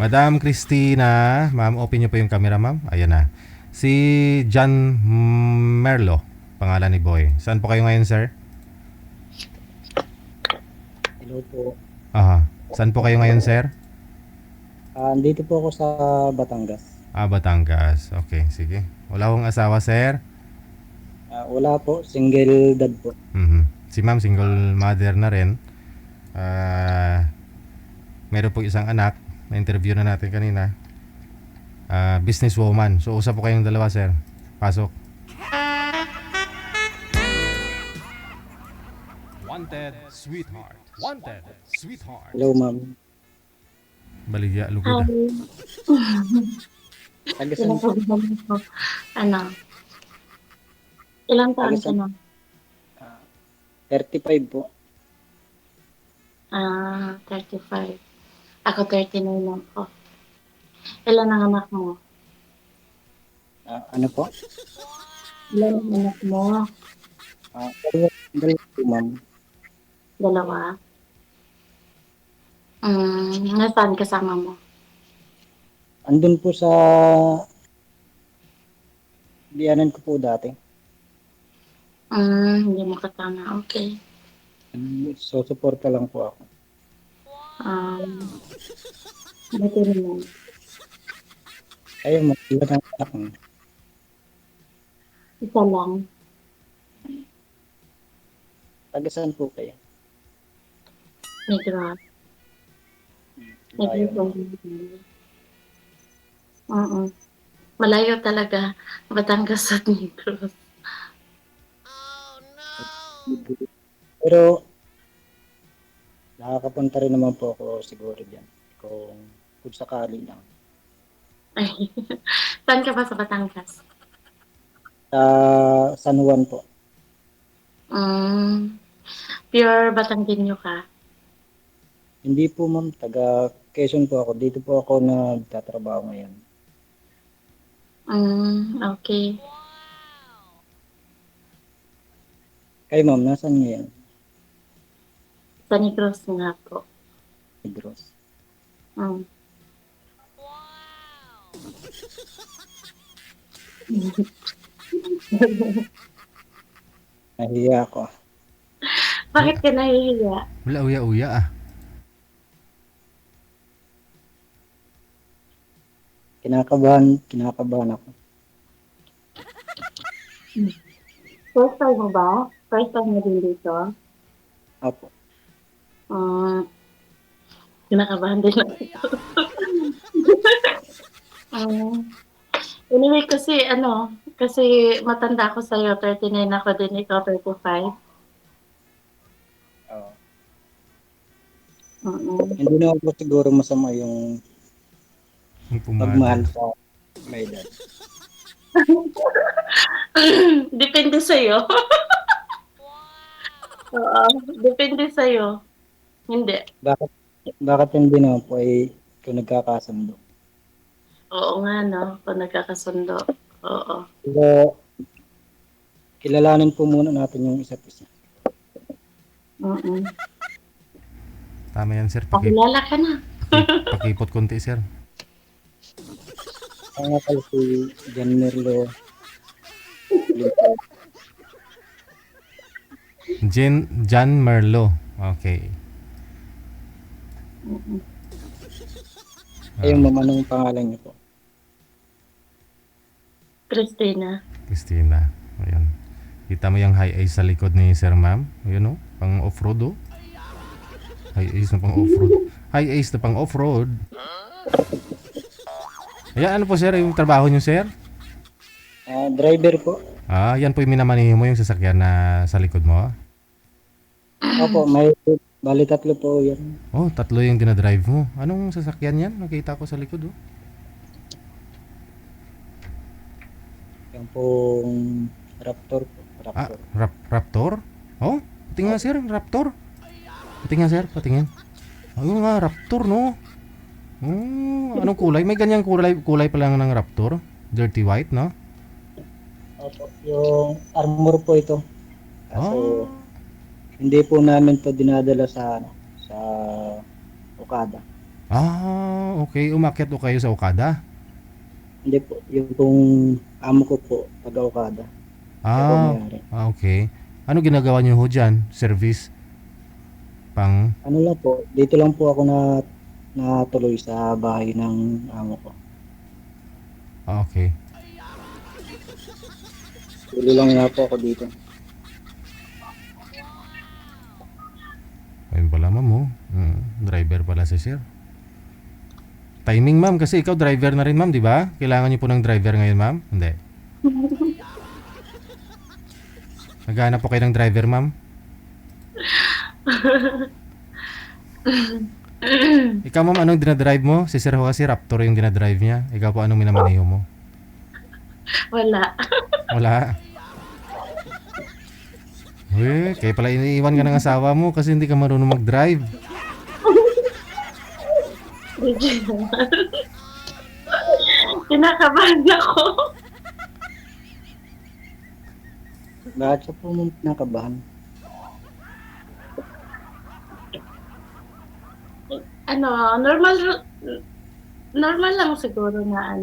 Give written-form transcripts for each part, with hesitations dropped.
Madam Christina, ma'am, open niyo po yung camera, ma'am. Ayan na. Si John Merlo, pangalan ni Boy. Saan po kayo ngayon, sir? Hello po. Aha. Saan po kayo ngayon, sir? Andito po ako sa Batangas. Batangas. Okay, sige. Wala akong asawa, sir. Wala po, single dad po. Si ma'am, single mother na rin. Meron po isang anak. Na-interview na natin kanina. Businesswoman. So, usap po kayong dalawa, sir. Pasok. Wanted, sweetheart. Wanted, sweetheart. Hello, ma'am. Baligya, lugod Hi. ah. Taga saan po? Sinasabi ko, ano, ilang taon Taga ka saan? na? 35 po. 35. Ako 39 lang po. Ilan ang anak mo? Ano po? Ilan ang anak mo? Dalawa po, ma'am. Dalawa? Nasaan kasama mo? Andun po sa biyanan ko po dati. Hindi mo kasama. Okay. So, suporta lang po ako. Buti naman. Kayo, mag-iwan ang anak mo. Isa lang. Taga saan po kayo? Negros. Ayaw. Negros. Malayo talaga. Batangas at Negros. Pero, nakakapunta rin naman po ako siguro dyan. Kung sakali lang. Ay, saan ka ba sa Batangas? Sa San Juan po. Pure Batanggenyo ka? Hindi po, ma'am. Taga Quezon po ako. Dito po ako nagtatrabaho ngayon. Okay. Kayo, ma'am, nasaan ngayon? Sa Negros nga po. Negros. Nahiya ako. Bakit ka nahihiya? Wala, uya-uya ah. Kinakabahan ako. First time mo ba? First time mo din dito? Apo. Kinakabahan din ako. Anyway, kasi matanda ako sa'yo, 39 ako din, ikaw 35. Hindi na ako siguro masama yung pagmahal sa may edad. Depende sa'yo. Oo, depende sa'yo. Hindi. Bakit hindi na po ay kung nagkakasundo? Oo nga, no? Kung nagkakasundo. Oo. Pero kilalanin po muna natin yung isa't isa. Tama yan, sir. Pakilala ka na. Pakipot konti, sir. Kaya nga pala si John Merlo. John Merlo. Okay. Ayun, ma'am, anong pangalan niyo po? Christina. Christina. Ayun. Kita mo yung high ace sa likod ni Sir Ma'am. Ayun, oh. Pang off-road, oh. High ace na pang off-road. High ace na pang off-road. Ayan, ano po, sir? Yung trabaho nyo, sir? Driver po. Yan po yung minamanihin mo yung sasakyan na sa likod mo. Opo, bali 3 po yan. Oh, 3 yung dinadrive mo. Anong sasakyan yan? Nakita ko sa likod, oh. Yung pong Raptor po. Raptor? Oh, patingin nga, sir. Raptor. Patingin, sir. Patingin. Ayun nga, Raptor, no? Anong kulay? May ganyang kulay pa lang ng Raptor. Dirty white, no? Opo, yung armor po ito. So, hindi po namin to dinadala sa Okada. Okay. Umakyat o kayo sa Okada? Hindi po, yung pong amo ko po, taga-Okada. Siya po Ah, may-ari. okay. Ano ginagawa niyo ho dyan? Service? Pang... Ano lang po, dito lang po ako natuloy sa bahay ng amo ko. Okay. Tuloy lang nga po ako dito. Ayun pala, ma'am, oh. Driver pala si sir. Timing, ma'am, kasi ikaw driver na rin, ma'am, di ba? Kailangan niyo po ng driver ngayon, ma'am? Hindi. Naghahanap po kayo ng driver, ma'am? Ikaw, ma'am, anong dinadrive mo? Si sir ho kasi Raptor yung dinadrive niya. Ikaw po, anong minamaneho mo? Wala. Wala. Kaya pala iniiwan ka ng asawa mo kasi hindi ka marunong mag-drive. Regional. Kinakabahan ako. Bakit siya po mong pinakabahan? Ano, normal lang siguro na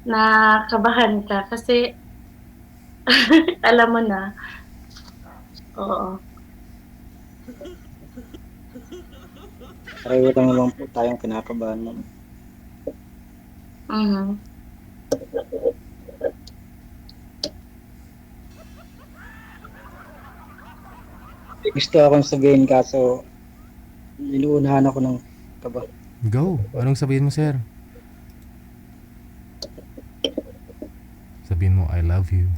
na kabahan ka kasi alam mo na. Oo. Pareho lang naman po tayong kinakabahan mo. Mhm. Gusto akong sabihin kaso niluunahan ako ng kaba. Go. Anong sabihin mo, sir? Sabihin mo, I love you.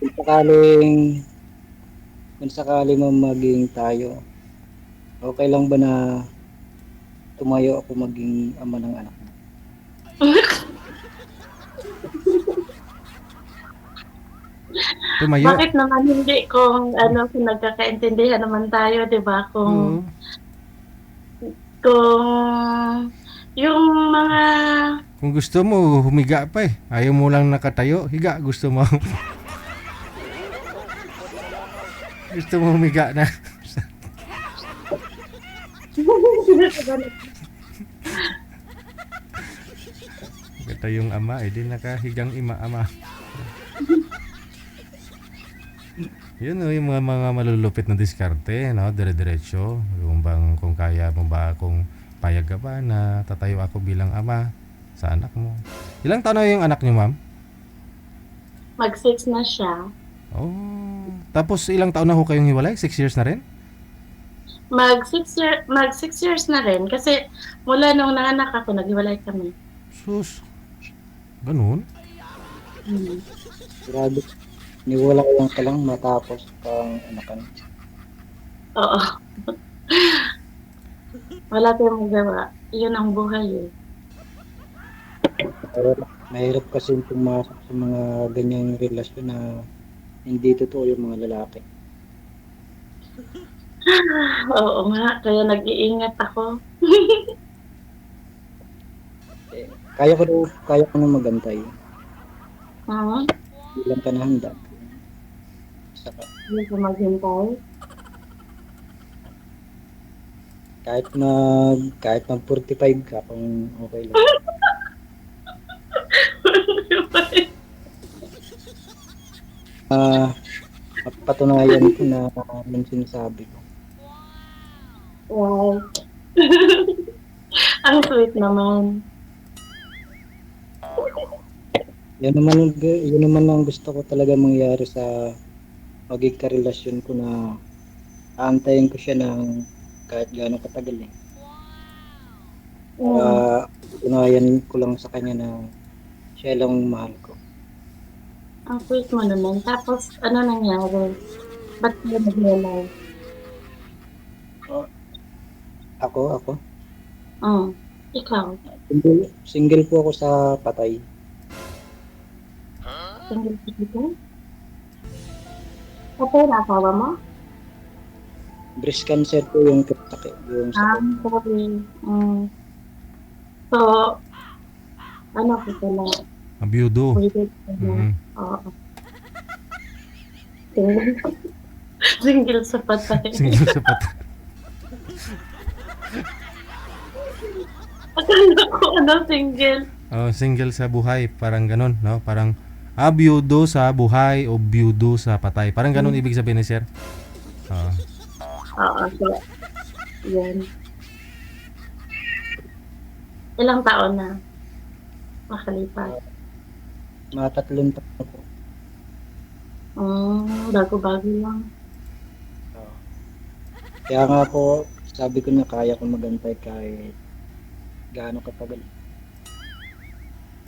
Kung sakaling, kung sakali man maging tayo, okay lang ba na tumayo ako maging ama ng anak mo? Tumayo. Bakit naman hindi kung kung nagkakaintindihan naman tayo, 'di ba? Oo. Kung yung mga Kung gusto mo, humiga pa eh. Ayaw mo lang nakatayo, higa. Gusto mo. Gusto mo humiga na. Kata yung ama, di nakahigang ama. Yun o, yung mga malulupit na diskarte, no? Dire-diretso. Kung kaya mo ba, kung payag ka ba na tatayo ako bilang ama sa anak mo. Ilang taon na yung anak niyo, ma'am? mag-6 na siya, Oh. Tapos ilang taon na ho kayong hiwalay? 6 years na rin? mag 6 years na rin kasi mula nung nanganak ako naghiwalay kami. Sus. Ganun? Hmm. Grabe, niwala lang ka lang matapos kang anakan. Oo. Wala tayong magawa. Yun ang buhay eh. Pero mahirap kasi pumasok sa mga ganyang relasyon na hindi totoo yung mga lalaki. Oo nga, kaya nag-iingat ako. Kaya ko na magantay. Hmm? Hindi lang ka na handa. Saka, Hindi ko maghintay. kahit mag 45 ka kung okay lang. Patunayan ko na yung sinasabi ko. Wow. Ang sweet naman. Yun naman ang gusto ko talaga mangyari sa maging karelasyon ko, na aantayin ko siya ng kahit gaano katagal eh. Para patunayan ko lang sa kanya na siya lang ang mahal ko. Ang sweet mo naman. Tapos, ano nangyari? Ba't ka nag-realize? Ako, Ikaw, single po ako sa patay. single ka dito? Patay na asawa mo? Breast cancer po yung sakit. Sorry. So, ano ko pala? Abiyudo. Waited ka na. Mm. Oo. Single sa patay. Single sa patay. Akala ko single. Oh, single sa buhay, parang ganun, no? Parang byudo sa buhay o byudo sa patay. Parang ganun ibig sabihin ni sir. Oo. Oo, so, yan. Ilang taon na makalipas? Mga 3 taon na po. Bago-bago lang. Oo. Kaya nga po, sabi ko na kaya ko magantay kahit gaano katagal.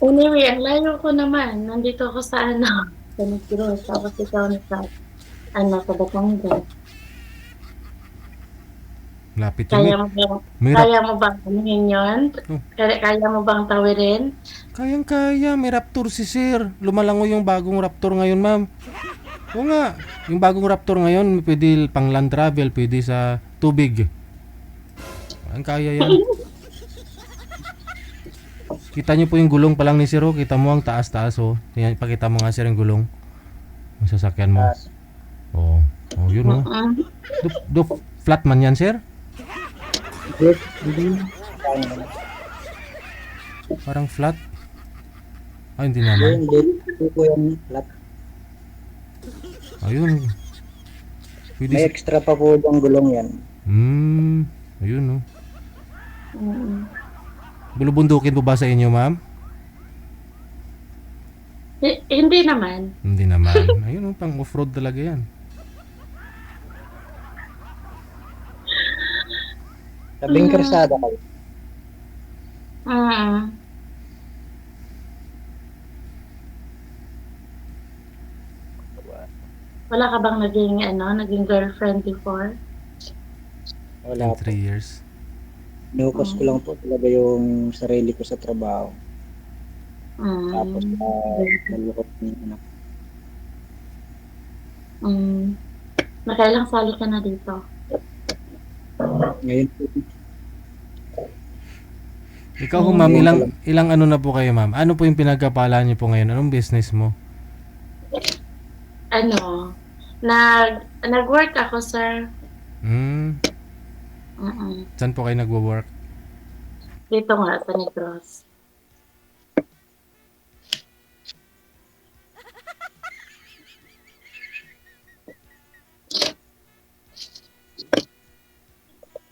Anyway, ang layo ko naman. Nandito ako sa sa Negros. Tapos ikaw na sa sa Batangas. Lapit yun. Kaya mo ba, May kaya mo bang anuhin yun? Oh. Kaya mo bang tawirin? Kayang-kaya, may Raptor si sir. Lumalango yung bagong Raptor ngayon, ma'am. Oo nga, yung bagong Raptor ngayon, pwede pang land travel, pwede sa tubig. Ang kaya yan. Kita nyo po yung gulong pa lang ni sir, oh. Kita mo ang taas-taas, oh. Tingnan, pakita mo nga sir yung gulong. Yung sasakyan mo. Tapos, Oh, yun, oh. Flat man yan, sir? hindi kaya naman. Parang flat. Ay, hindi naman. Hindi po yan flat. Ayun. Pwede May extra pa po yung gulong yan. Ayun, oh. Bulubundukin po ba sa inyo, ma'am? Hindi naman. Hindi naman. Ayun, oh, pang off-road talaga yan. Tabing karsada kayo. Wala ka bang naging girlfriend before? Wala In po. 3 years. Inukos ko lang po talaga yung sarili ko sa trabaho. Tapos, nalukot ng anak. Nakailang sali ka na dito? Ngayon po, Ikaw ho, ma'am, ilang ano na po kayo, ma'am? Ano po yung pinagkapala niyo po ngayon? Anong business mo? Nag-work ako, sir. Saan po kayo nagwo-work? Dito nga, sa Negros.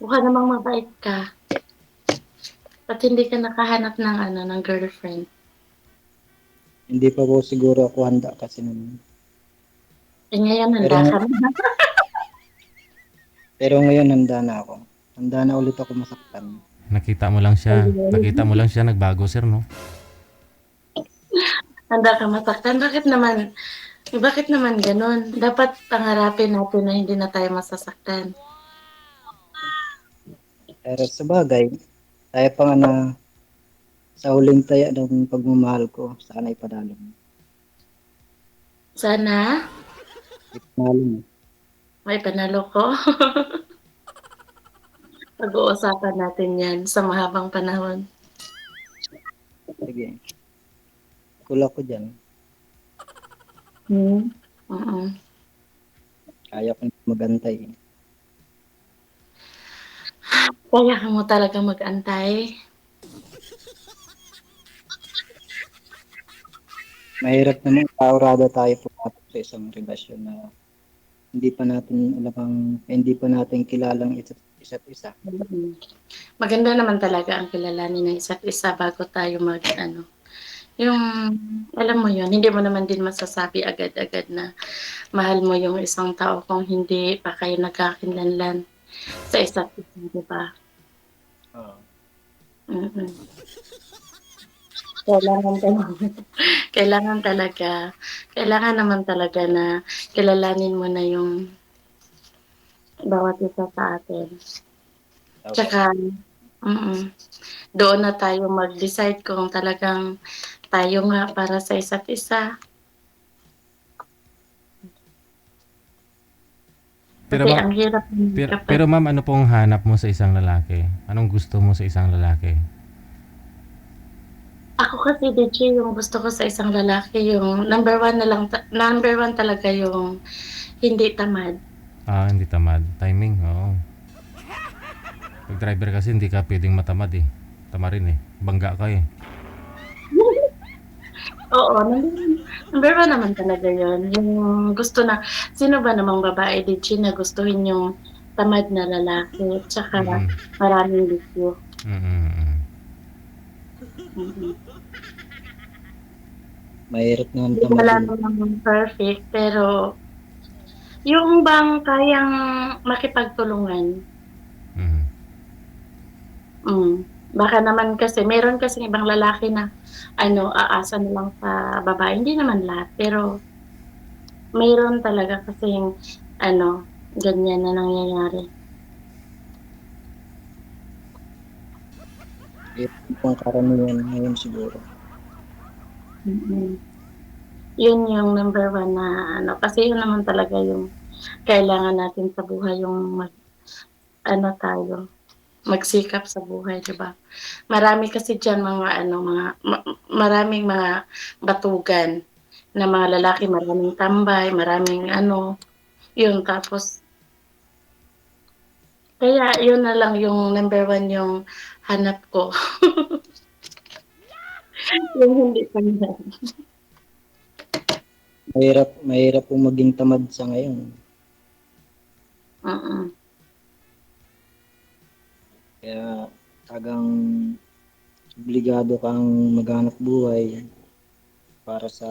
Mukha namang mabait ka. At hindi ka nakahanap ng girlfriend. hindi pa po siguro ako handa kasi nun. Ngayon, handa ka na. Pero ngayon handa na ako. Handa na ulit ako masaktan. Nakita mo lang siya. Nagbago, sir, no? Handa ka masaktan. Bakit naman ganun? Dapat pangarapin natin na hindi na tayo masasaktan. Pero sa bagay, tayo pa nga na sa huling taya ng pagmamahal ko, sana ipadalo mo. Sana Ipanalo mo. may panalo ko. Pag-uusapan natin yan sa mahabang panahon. Sige. Kula ko dyan. Kaya ko magantay. Kaya ka mo talaga mag-antay. Mahirap naman, kaurada tayo po sa isang relasyon na hindi pa natin kilalang isa't isa. Maganda naman talaga ang kilalanin ng isa't isa bago tayo yung alam mo yun, hindi mo naman din masasabi agad-agad na mahal mo yung isang tao kung hindi pa kayo nagkakilanlan sa isa't isa, di ba? Oo. Kailangan naman talaga na kilalanin mo na yung bawat isa sa atin. Tsaka, doon na tayo mag-decide kung talagang tayo nga para sa isa't isa. Pero, Kasi ang hirap. pero ma'am, ano pong hanap mo sa isang lalaki? Anong gusto mo sa isang lalaki? Ako kasi, DJ, yung gusto ko sa isang lalaki, yung number one talaga yung hindi tamad. Hindi tamad. Timing, oo. Pag driver kasi hindi ka pwedeng matamad eh. Tama rin eh. Bangga ka eh. Oo, number one naman talaga yun. Yung gusto na, sino ba namang babae din na gustuhin yung tamad na lalaki, tsaka Mm. maraming bisyo. Mm. Mm. Mahirap naman Hindi wala tamadin. namang perfect, pero yung bang kayang makipagtulungan, Mm. mm, baka naman kasi meron kasing ibang lalaki na ano, aasa na lang sa babae, hindi naman lahat, pero meron talaga kasing ano, ganyan na nangyayari. Ito pong karamihan ngayon siguro. Mm. Yun yung number one na ano, kasi yun naman talaga yung kailangan natin sa buhay, yung ano tayo, magsikap sa buhay, 'di ba? Marami kasi diyan mga ano, maraming mga batugan na mga lalaki, maraming tambay, maraming ano, yun tapos kaya yun na lang yung number one yung hanap ko, yung hindi tamad. Mahirap pong maging tamad sa ngayon. Mm. Kaya tagang obligado kang maghanap buhay para sa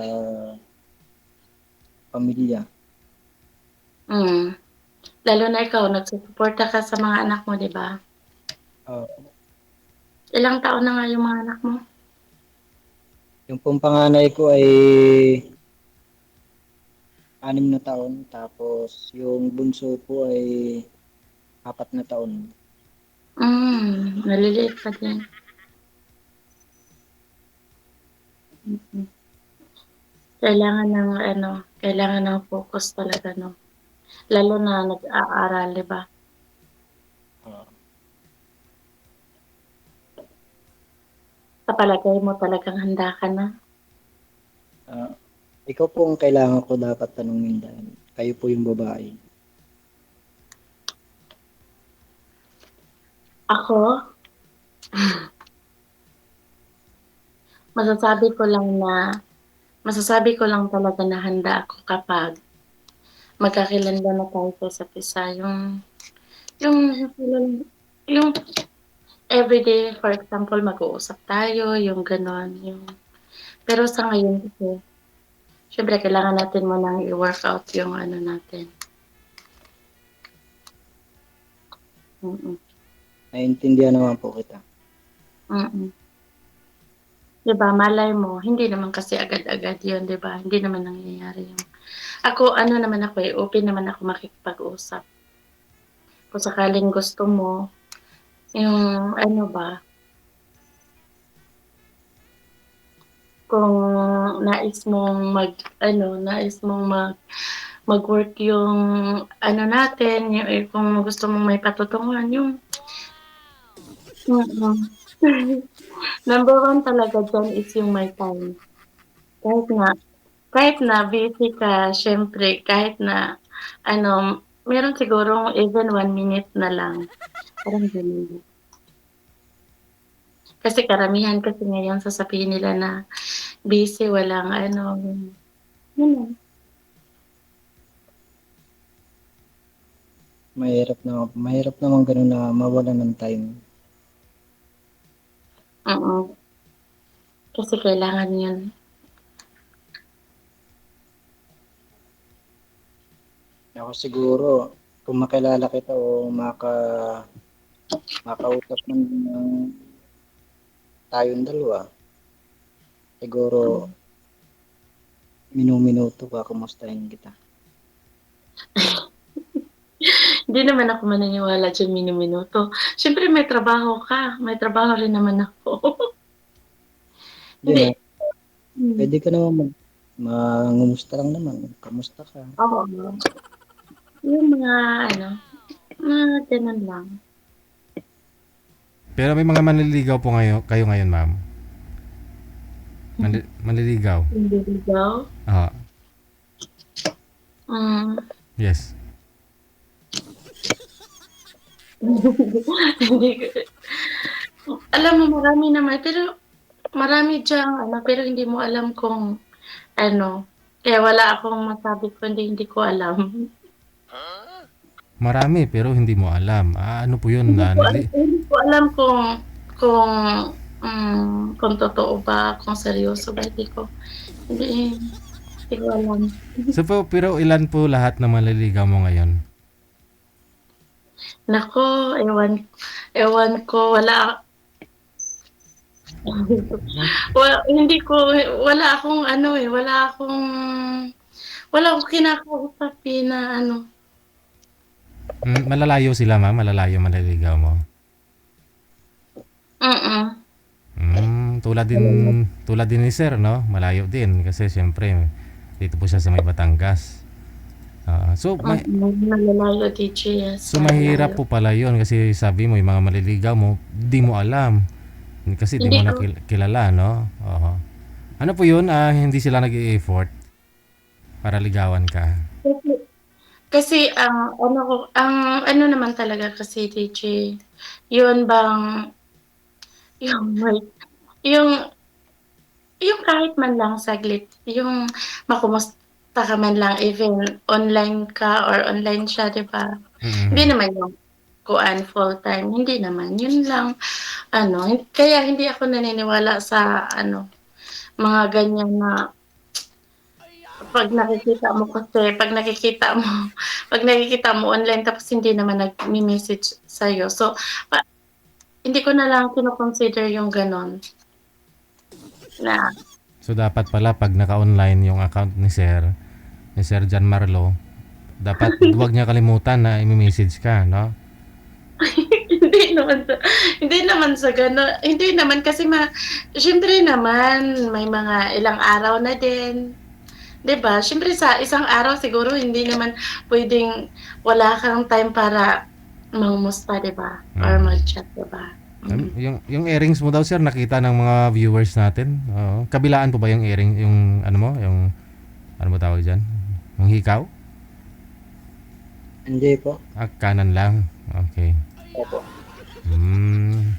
pamilya. Mm. Lalo na ikaw nagsusuporta ka sa mga anak mo, 'di ba? Ah, Ilang taon na nga yung mga anak mo? yung pong panganay ko ay 6 na taon, tapos yung bunso po ay 4 na taon. Maliliit pa din. Mm. Kailangan ng focus talaga, 'no? Lalo na nag-aaral, 'di ba? Ah, Sa palagay mo talagang handa ka na? ah, ikaw po ang kailangan ko dapat tanungin dahil kayo po yung babae. Ako, masasabi ko lang na masasabi ko lang talaga na handa ako kapag magkakilala na tayo sa isa't isa. Yung yung everyday, for example, mag-uusap tayo, yung gano'n. Pero sa ngayon kasi, siyempre kailangan natin munang i-workout yung ano natin. Mm. Naiintindihan naman po kita. Mm. 'Di ba, malay mo, hindi naman kasi agad-agad 'yun, 'di ba? Hindi naman nangyayari 'yun. Ako, ano naman ako, open naman ako makikipag-usap. Kung sakaling gusto mo, yung ano ba, kung nais mong mag-work yung ano natin, kung gusto mong may patutunguhan, mm. Number one talaga diyan is yung may time. Kahit na Kahit na busy ka, siyempre kahit na ano, meron sigurong even 1 minute na lang, parang gano'n. Kasi karamihan kasi ngayon sasabihin nila na busy, walang ano, yun. Mahirap naman gano'n na mawalan ng time. Oo, kasi kailangan yun. Ako siguro, kung makilala kita o makausap man ng tayong dalawa, siguro minuminuto ka, kumustahin kita. Hindi naman ako maniniwala diyan minu-minuto. Siyempre may trabaho rin naman ako. Yun Hindi, ah, pwede ka naman mangumusta lang naman. Kamusta ka? oo, yung mga ano, mga gano'n lang. Pero may mga manliligaw po kayo ngayon, ma'am. Manliligaw. Hindi daw, Ah, hmm, Yes. Hindi ko alam mo marami naman, pero marami diyang ano, pero hindi mo alam kung ano, kaya wala akong masabi kundi hindi ko alam. Marami pero hindi mo alam. Ano po 'yun, Hindi ko alam kung, kung totoo ba, kung seryoso ba, hindi hindi ko alam. So po, pero ilan po lahat ng manliligaw mo ngayon? Naku, ewan ko, hindi ko wala akong ano, wala akong kinakausap, na ano. Malalayo sila, ma'am? Malalayo manliligaw mo? Mm. Tulad din ni sir, no? Malayo din kasi siyempre dito po siya sa may Batangas. Malalayo, DJ, yes, So mahirap malalayo. po pala 'yon kasi sabi mo yung mga maliligaw mo, di mo alam. Kasi di Hindi mo na ko kilala, no? Oo. Ano po 'yun? Hindi sila nag-e-effort para ligawan ka. kasi kasi ang ano naman talaga kasi, DJ, yun bang yung may yung yung kahit man lang saglit, yung makumusta ka man lang, even online ka or online siya, 'di ba? Hindi Mm. naman yung full-time, hindi naman. Yun lang ano, kaya hindi ako naniniwala sa ano, mga ganyan na 'pag nakikita mo online tapos hindi naman nagme-message sa'yo. So, hindi ko na lang kino-consider yung gano'n na So dapat pala pag naka-online yung account ni Sir John Marlo, dapat 'wag niya kalimutan na i-message ka, no? hindi naman sa hindi naman sa gano'n, hindi naman kasi siyempre naman may mga ilang araw na din, 'di ba? Siyempre sa isang araw siguro hindi naman puwedeng wala kang time para mangumusta, 'di ba? Or Mm. mag-chat, 'di ba? Yung earrings mo daw sir nakita ng mga viewers natin. Oo. Kabilaan po ba yung earring yung ano mo, yung ano mo tawag diyan? Yung hikaw? Hindi po. Kanan lang. Okay. Opo. Hmm.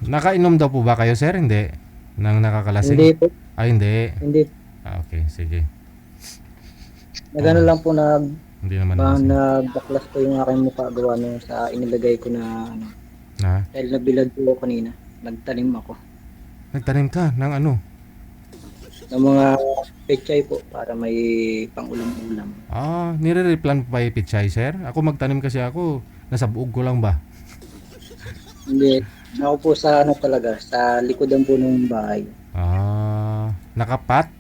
Nakainom daw po ba kayo sir? Hindi. Nang nakakalasing? Hindi po. Hindi. Hindi. Okay, sige. Nagano lang po na Hindi naman nalasing. nabaklas ko yung aking mukha gawa nung sa inilagay ko na ano. Na? Dahil nabilad po ako kanina. Nagtanim ako Nagtanim ka ng ano? ng mga pechay po para may pang-ulam-ulam. Nire-replan pa yung pichay sir? Ako magtanim kasi ako. Nasa buog ko lang ba? Hindi. Ako po sa ano talaga, sa likodan po ng bahay. Nakapat?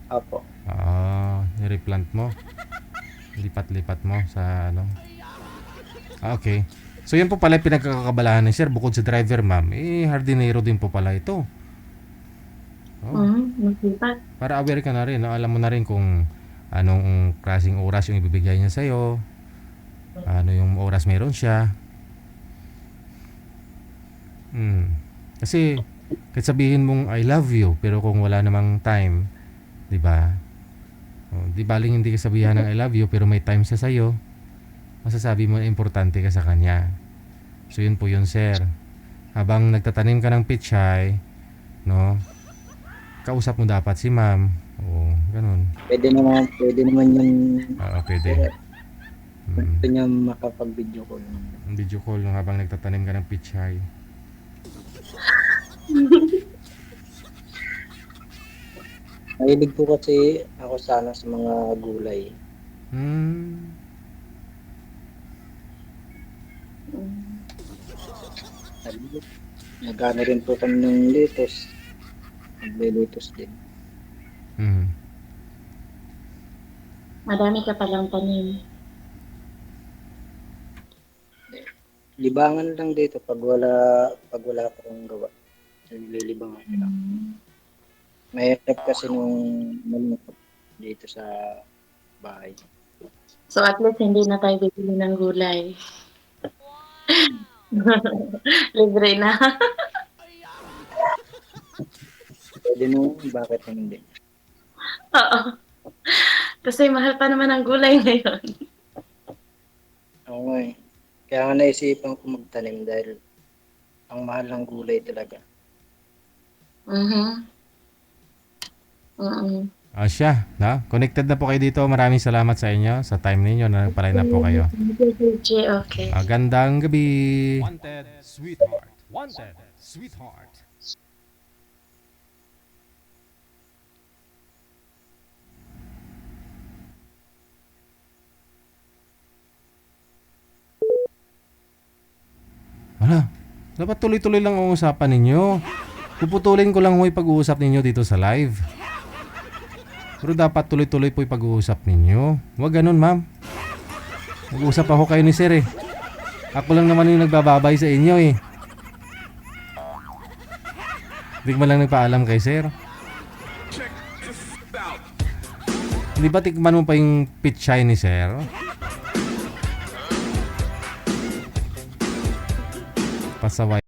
Opo. Nireplant mo? Lipat-lipat mo sa ano? Okay. So yan po pala yung pinagkakabalahan ni sir. Bukod sa driver ma'am, hardinero din po pala ito. Masipag. Para aware ka na rin, no? Alam mo na rin kung anong klaseng oras yung ibibigay niya sa'yo, ano yung oras meron siya. Kasi kahit sabihin mong I love you, pero kung wala namang time, di ba? Di baling hindi ka sabihan ng I love you, pero may time siya sa'yo, masasabi mo na importante ka sa kanya. So yun po yun sir. Habang nagtatanim ka ng pichay, no? Kausap mo dapat si ma'am. Oo, ganun. Pwede naman yung Pwede. gusto niya makapag-video call. Video call no, habang nagtatanim ka ng pichay. Mahilig po kasi ako sana sa mga gulay. Hmm. Nagano rin po kami ng lettuce. Nagle-lettuce din. Madami ka palang tanim. Libangan lang dito pag wala akong gawa. Naglilibangan lang. Mahirap kasi nung malungkot dito sa bahay. So at least hindi na tayo bibili ng gulay. Libre na. Pwede mo, bakit hindi? Oo. Kasi mahal pa naman ang gulay ngayon. Oo nga eh. Kaya nga naisipan ko magtanim dahil ang mahal ng gulay talaga. Mhm. Mm. Siya, na? Connected na po kayo dito. Maraming salamat sa inyo sa time ninyo na nagpa-line up po kayo. Okay. Gandang gabi. Wanted, sweetheart. Wanted, sweetheart. Wala. Dapat tuloy-tuloy lang ang usapan ninyo. Puputulin ko lang ho yung pag-uusap ninyo dito sa live. Pero dapat tuloy-tuloy po yung pag-uusap ninyo. Huwag ganun, ma'am. Nag-uusap ako kayo ni sir eh. Ako lang naman yung nagbababay sa inyo eh. Hindi mo lang nagpaalam kay sir. Hindi ba tikman mo pa yung pitchay ni sir? Pasaway.